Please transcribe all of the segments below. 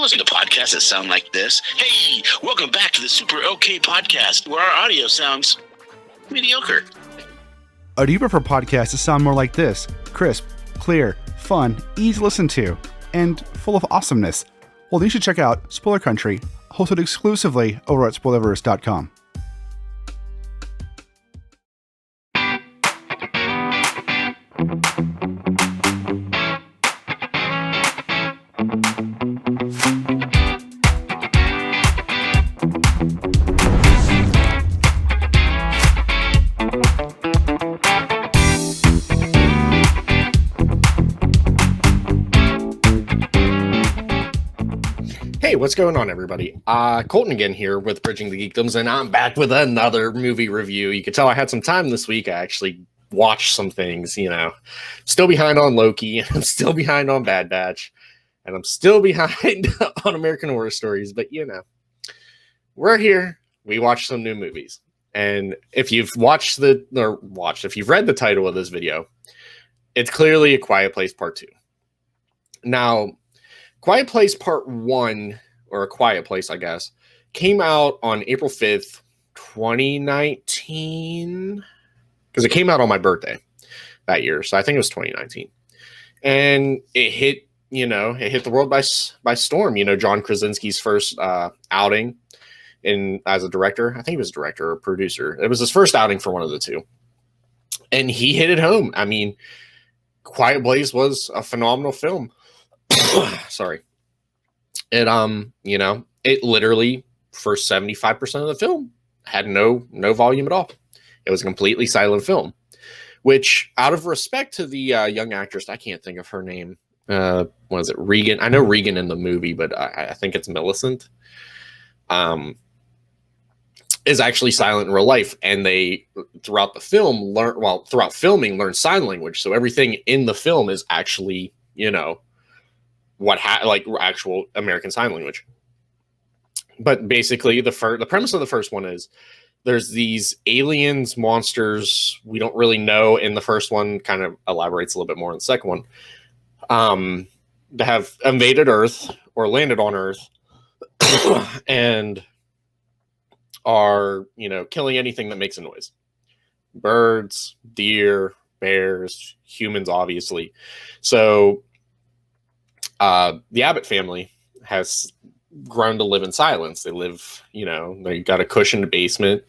you listen to podcasts that sound like this? Hey, welcome back to the Super OK Podcast, where our audio sounds mediocre. Or do you prefer podcasts that sound more like this? Crisp, clear, fun, easy to listen to, and full of awesomeness? Well, then you should check out Spoiler Country, hosted exclusively over at Spoilerverse.com. Hey, what's going on, everybody? Colton again here with Bridging the Geekdoms, and I'm back with another movie review. You can tell I had some time this week. I actually watched some things, Still behind on Loki, I'm still behind on Bad Batch, and I'm still behind on American Horror Stories, but we're here. We watched some new movies. And if you've if you've read the title of this video, it's clearly A Quiet Place Part 2. Now, Quiet Place Part 1, or A Quiet Place, I guess, came out on April 5th, 2019, because it came out on my birthday that year, so I think it was 2019. And it hit, it hit the world by storm. John Krasinski's first outing as a director. I think he was a director or producer. It was his first outing for one of the two. And he hit it home. I mean, Quiet Place was a phenomenal film. Sorry. It it literally for 75% of the film had no volume at all. It was a completely silent film, which, out of respect to the young actress, I can't think of her name. What is it? Regan. I know Regan in the movie, but I think it's Millicent. Is actually silent in real life, and they throughout filming learn sign language. So everything in the film is actually actual American Sign Language. But basically, the premise of the first one is there's these aliens, monsters we don't really know in the first one, kind of elaborates a little bit more in the second one, that have invaded Earth or landed on Earth and are, killing anything that makes a noise. Birds, deer, bears, humans, obviously. So the Abbott family has grown to live in silence. They live, they got a cushioned basement.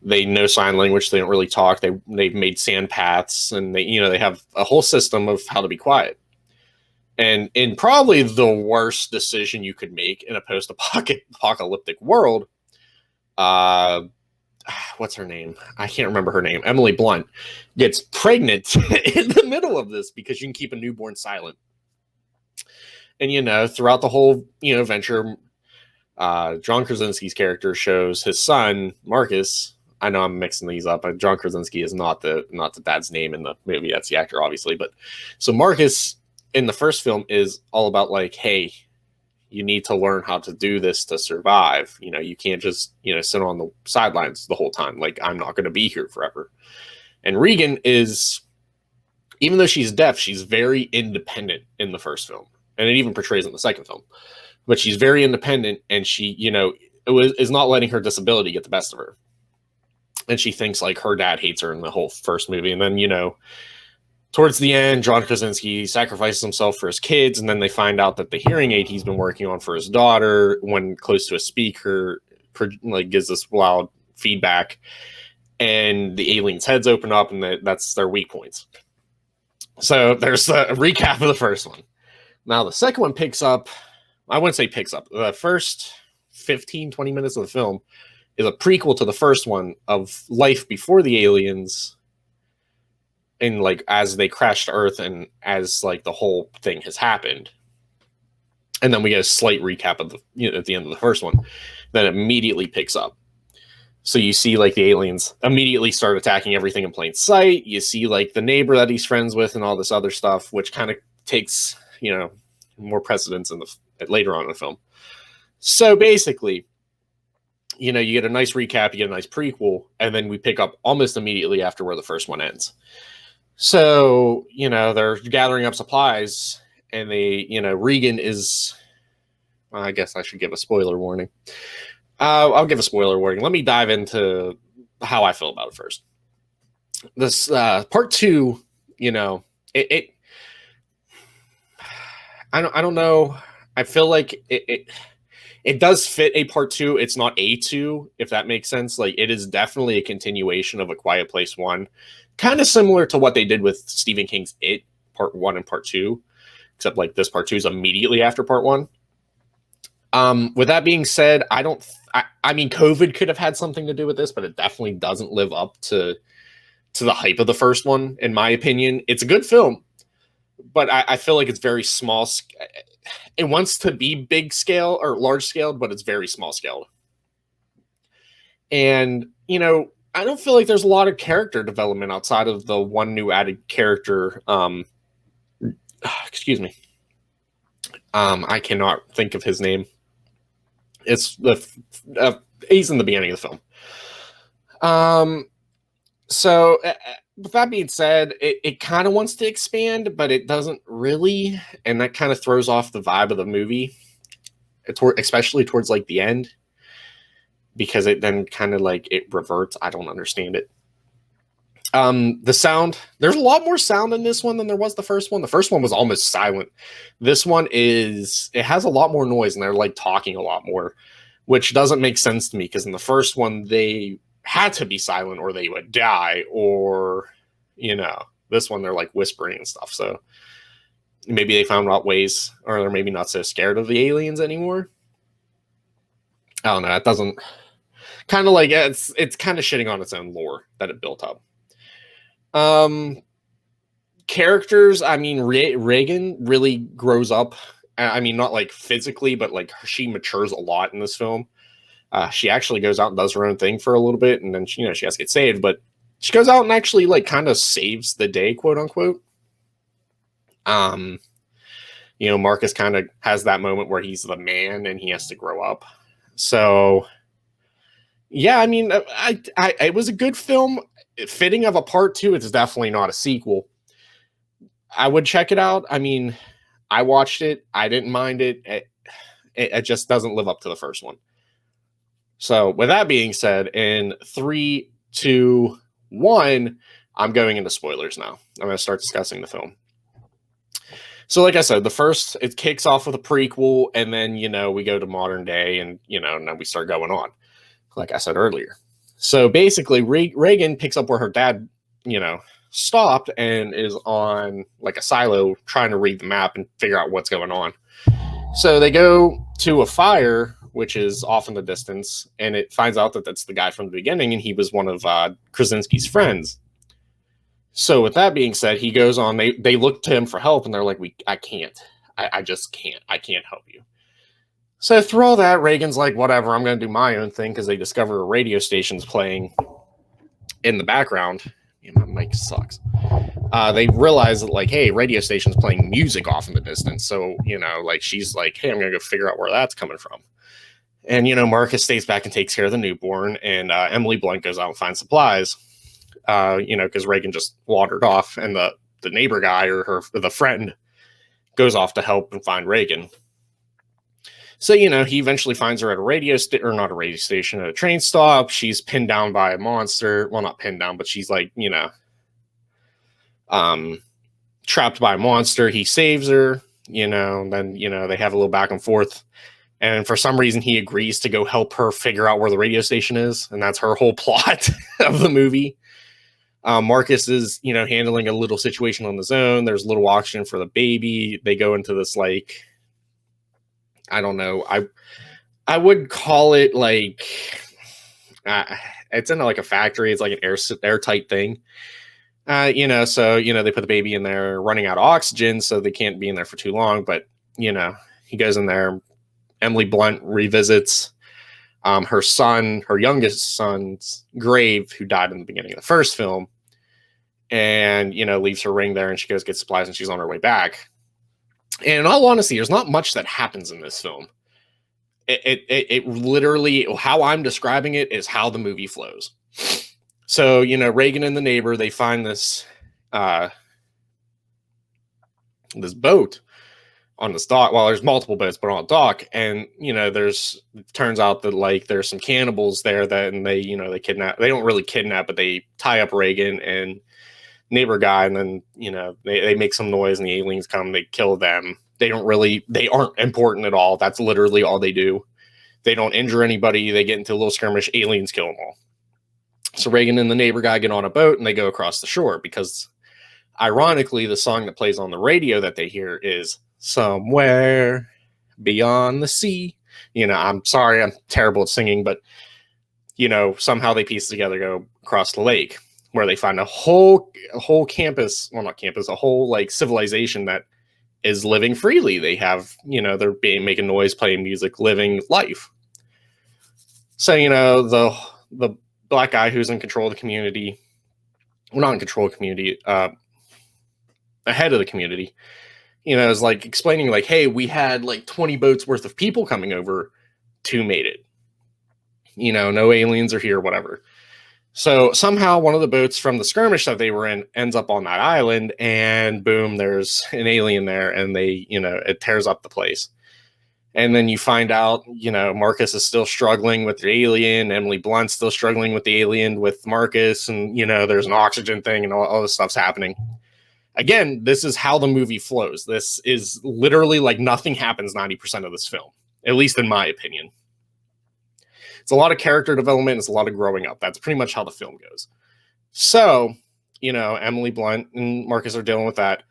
They know sign language. They don't really talk. They've made sand paths, and they have a whole system of how to be quiet. And in probably the worst decision you could make in a post-apocalyptic world, what's her name? I can't remember her name. Emily Blunt gets pregnant in the middle of this because you can keep a newborn silent. And, throughout the whole, venture, John Krasinski's character shows his son, Marcus. I know I'm mixing these up, but John Krasinski is not the dad's name in the movie. That's the actor, obviously. But so Marcus in the first film is all about hey, you need to learn how to do this to survive. You can't just, sit on the sidelines the whole time. I'm not going to be here forever. And Regan is, even though she's deaf, she's very independent in the first film. And it even portrays in the second film. But she's very independent, and she, is not letting her disability get the best of her. And she thinks her dad hates her in the whole first movie. And then, towards the end, John Krasinski sacrifices himself for his kids, and then they find out that the hearing aid he's been working on for his daughter, when close to a speaker, gives this loud feedback, and the aliens' heads open up, and that's their weak points. So there's a recap of the first one. Now, the second one picks up, I wouldn't say picks up, the first 15, 20 minutes of the film is a prequel to the first one of life before the aliens, and as they crashed Earth and as the whole thing has happened. And then we get a slight recap of at the end of the first one that immediately picks up. So you see the aliens immediately start attacking everything in plain sight. You see the neighbor that he's friends with and all this other stuff, which kind of takes more precedence later on in the film. So basically, you get a nice recap, you get a nice prequel, and then we pick up almost immediately after where the first one ends. So, they're gathering up supplies, and they, Regan is I guess I should give a spoiler warning. I'll give a spoiler warning. Let me dive into how I feel about it first. This part 2, you know, I don't know. I feel like it does fit a part 2. It's not a 2, if that makes sense. Like, it is definitely a continuation of A Quiet Place 1, kind of similar to what they did with Stephen King's It part 1 and part 2, except like this part 2 is immediately after part 1. With that being said, I mean, COVID could have had something to do with this, but it definitely doesn't live up to the hype of the first one, in my opinion. It's a good film, but I feel like it's very small. It wants to be big scale or large scaled, but it's very small scaled. And, you know, I don't feel like there's a lot of character development outside of the one new added character. Excuse me. I cannot think of his name. It's he's in the beginning of the film. So with that being said, it kind of wants to expand, but it doesn't really, and that kind of throws off the vibe of the movie, especially towards like the end, because it then kind of like it reverts. I don't understand it. The sound, there's a lot more sound in this one than there was the first one. The first one was almost silent. This one it has a lot more noise, and they're like talking a lot more, which doesn't make sense to me, because in the first one they had to be silent or they would die, or, you know, this one they're like whispering and stuff. So maybe they found out ways, or they're maybe not so scared of the aliens anymore. I don't know. It doesn't, kind of like, it's kind of shitting on its own lore that it built up. Characters, I mean, Reagan really grows up. I mean, not like physically, but like she matures a lot in this film. She actually goes out and does her own thing for a little bit, and then she has to get saved, but she goes out and actually like kind of saves the day, quote unquote. Marcus kind of has that moment where he's the man and he has to grow up. So yeah, I mean, it was a good film, fitting of a part 2. It's definitely not a sequel. I would check it out. I mean, I watched it. I didn't mind it. It just doesn't live up to the first one. So with that being said, in 3, 2, 1, I'm going into spoilers now. I'm going to start discussing the film. So like I said, the first, it kicks off with a prequel, and then, we go to modern day, and, and then we start going on, like I said earlier. So basically, Reagan picks up where her dad, stopped, and is on like a silo trying to read the map and figure out what's going on. So they go to a fire, which is off in the distance, and it finds out that that's the guy from the beginning, and he was one of Krasinski's friends. So with that being said, he goes on, they look to him for help, and they're like, I can't. I just can't. I can't help you. So through all that, Reagan's like, whatever, I'm going to do my own thing, because they discover a radio station's playing in the background. My mic sucks. They realize that, like, hey, radio station's playing music off in the distance. So, like, she's like, hey, I'm going to go figure out where that's coming from. And, Marcus stays back and takes care of the newborn. And Emily Blunt goes out and finds supplies, because Reagan just wandered off. And the neighbor guy, or the friend, goes off to help and find Reagan. So, he eventually finds her at a train stop. She's pinned down by a monster. Well, not pinned down, but she's like, trapped by a monster. He saves her, then, they have a little back and forth. And for some reason, he agrees to go help her figure out where the radio station is. And that's her whole plot of the movie. Marcus is, handling a little situation on his own. There's a little oxygen for the baby. They go into this, like, I don't know. I would call it like, it's in like a factory. It's like an airtight thing. So, they put the baby in there, running out of oxygen, so they can't be in there for too long. But, he goes in there. Emily Blunt revisits her youngest son's grave, who died in the beginning of the first film, and, leaves her ring there, and she goes get supplies, and she's on her way back. And in all honesty, there's not much that happens in this film. It literally, how I'm describing it is how the movie flows. So, Reagan and the neighbor, they find this boat on this dock. Well, there's multiple boats, but on a dock, and turns out that like there's some cannibals there that, and they they kidnap. They don't really kidnap, but they tie up Reagan and neighbor guy, and then they make some noise, and the aliens come. They kill them. They aren't important at all. That's literally all they do. They don't injure anybody. They get into a little skirmish. Aliens kill them all. So Reagan and the neighbor guy get on a boat and they go across the shore because, ironically, the song that plays on the radio that they hear is "Somewhere Beyond the Sea." I'm sorry, I'm terrible at singing, but somehow they piece together, go across the lake, where they find a whole campus, well, not campus, a whole like civilization that is living freely. They have, they're making noise, playing music, living life. So, the black guy who's in control of the community, well, not in control of the community, ahead of the community, is like explaining like, hey, we had like 20 boats worth of people coming over, 2 made it. No aliens are here, whatever. So somehow one of the boats from the skirmish that they were in ends up on that island, and boom, there's an alien there, and they, it tears up the place. And then you find out, Marcus is still struggling with the alien. Emily Blunt's still struggling with the alien with Marcus, and, there's an oxygen thing and all this stuff's happening. Again, this is how the movie flows. This is literally like nothing happens 90% of this film, at least in my opinion. It's a lot of character development. It's a lot of growing up. That's pretty much how the film goes. So, Emily Blunt and Marcus are dealing with that.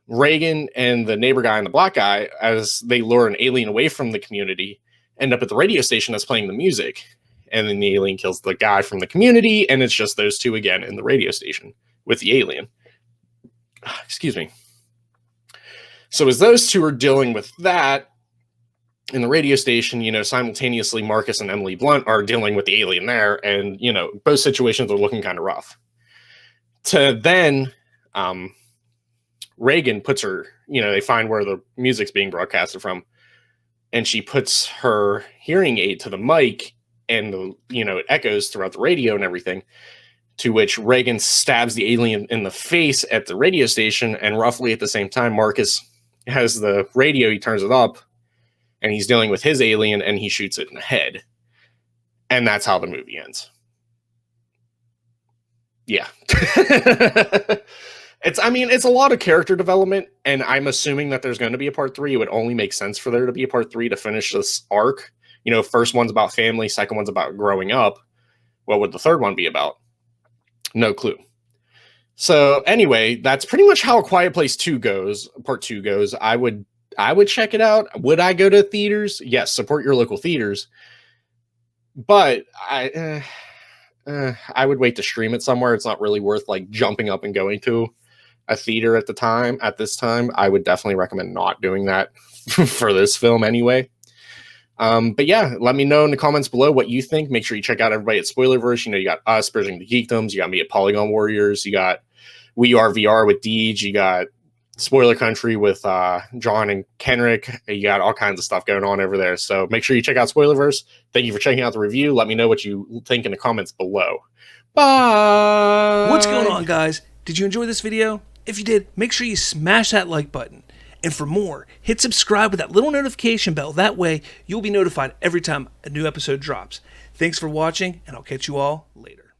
Reagan and the neighbor guy and the black guy, as they lure an alien away from the community, end up at the radio station that's playing the music. And then the alien kills the guy from the community. And it's just those two again in the radio station with the alien. Excuse me. So as those two are dealing with that, in the radio station, simultaneously Marcus and Emily Blunt are dealing with the alien there, and both situations are looking kind of rough. To then Reagan puts her, they find where the music's being broadcasted from, and she puts her hearing aid to the mic, and it echoes throughout the radio and everything, to which Reagan stabs the alien in the face at the radio station, and roughly at the same time Marcus has the radio, he turns it up, and he's dealing with his alien, and he shoots it in the head. And that's how the movie ends. Yeah. It's a lot of character development, and I'm assuming that there's going to be a part 3. It would only make sense for there to be a part 3 to finish this arc. First one's about family, second one's about growing up. What would the third one be about? No clue. So anyway, that's pretty much how A Quiet Place 2 goes, part 2 goes. I would check it out. Would I go to theaters? Yes, support your local theaters. But I would wait to stream it somewhere. It's not really worth like jumping up and going to a theater at this time. I would definitely recommend not doing that for this film anyway. But yeah, let me know in the comments below what you think. Make sure you check out everybody at Spoilerverse. You got us bridging the Geekdoms. You got me at Polygon Warriors. You got We Are VR with Deej. You got Spoiler Country with John and Kenrick. You got all kinds of stuff going on over there. So make sure you check out Spoilerverse. Thank you for checking out the review. Let me know what you think in the comments below. Bye! What's going on, guys? Did you enjoy this video? If you did, make sure you smash that like button. And for more, hit subscribe with that little notification bell. That way, you'll be notified every time a new episode drops. Thanks for watching, and I'll catch you all later.